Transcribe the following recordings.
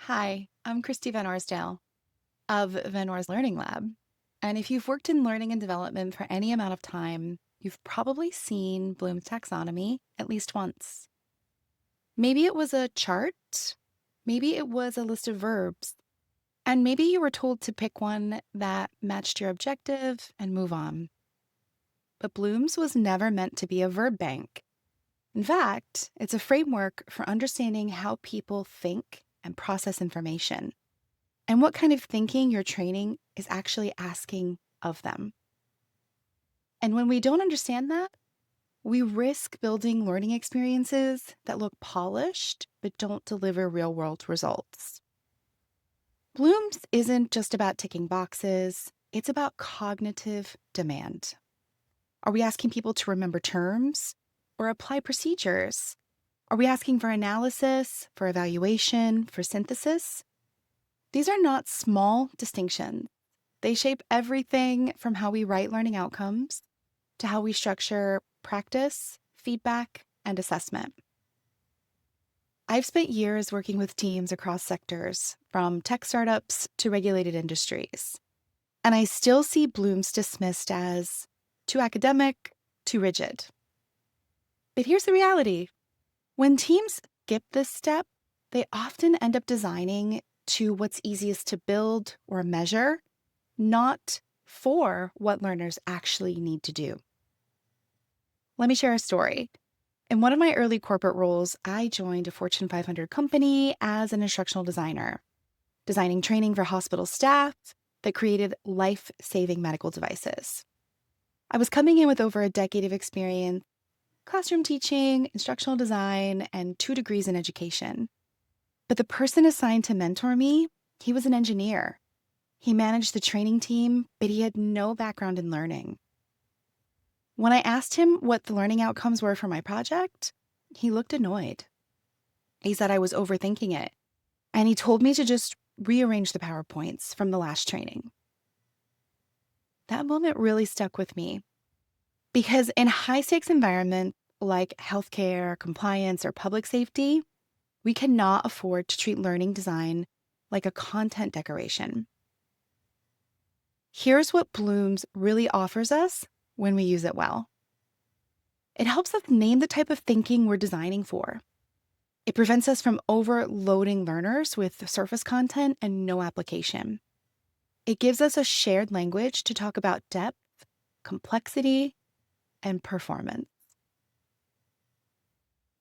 Hi, I'm Christy Vanorsdale of Vanorsdale Learning Lab. And if you've worked in learning and development for any amount of time, you've probably seen Bloom's taxonomy at least once. Maybe it was a chart, maybe it was a list of verbs, and maybe you were told to pick one that matched your objective and move on. But Bloom's was never meant to be a verb bank. In fact, it's a framework for understanding how people think and process information, and what kind of thinking your training is actually asking of them. And when we don't understand that, we risk building learning experiences that look polished but don't deliver real world results. Bloom's isn't just about ticking boxes, it's about cognitive demand. Are we asking people to remember terms or apply procedures? Are we asking for analysis, for evaluation, for synthesis? These are not small distinctions. They shape everything from how we write learning outcomes to how we structure practice, feedback, and assessment. I've spent years working with teams across sectors, from tech startups to regulated industries, and I still see Bloom's dismissed as too academic, too rigid. But here's the reality. When teams skip this step, they often end up designing to what's easiest to build or measure, not for what learners actually need to do. Let me share a story. In one of my early corporate roles, I joined a Fortune 500 company as an instructional designer, designing training for hospital staff that created life-saving medical devices. I was coming in with over a decade of experience, classroom teaching, instructional design, and 2 degrees in education. But the person assigned to mentor me, he was an engineer. He managed the training team, but he had no background in learning. When I asked him what the learning outcomes were for my project, he looked annoyed. He said I was overthinking it, and he told me to just rearrange the PowerPoints from the last training. That moment really stuck with me because in high-stakes environments like healthcare, compliance, or public safety, we cannot afford to treat learning design like a content decoration. Here's what Bloom's really offers us when we use it well. It helps us name the type of thinking we're designing for. It prevents us from overloading learners with surface content and no application. It gives us a shared language to talk about depth, complexity, and performance.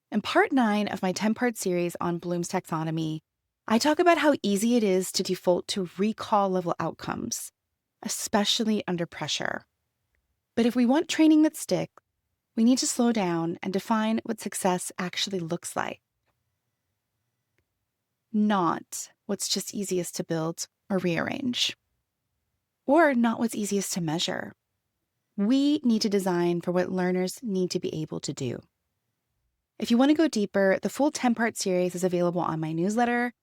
In part 9 of my 10-part series on Bloom's taxonomy, I talk about how easy it is to default to recall level outcomes, especially under pressure. But if we want training that sticks, we need to slow down and define what success actually looks like. Not what's just easiest to build or rearrange, or not what's easiest to measure. We need to design for what learners need to be able to do. If you want to go deeper, the full 10-part series is available on my newsletter,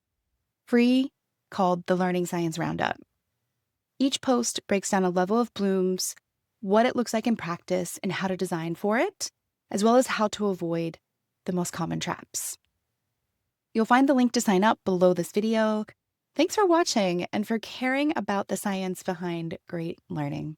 free, called The Learning Science Roundup. Each post breaks down a level of Bloom's, what it looks like in practice, and how to design for it, as well as how to avoid the most common traps. You'll find the link to sign up below this video. Thanks for watching and for caring about the science behind great learning.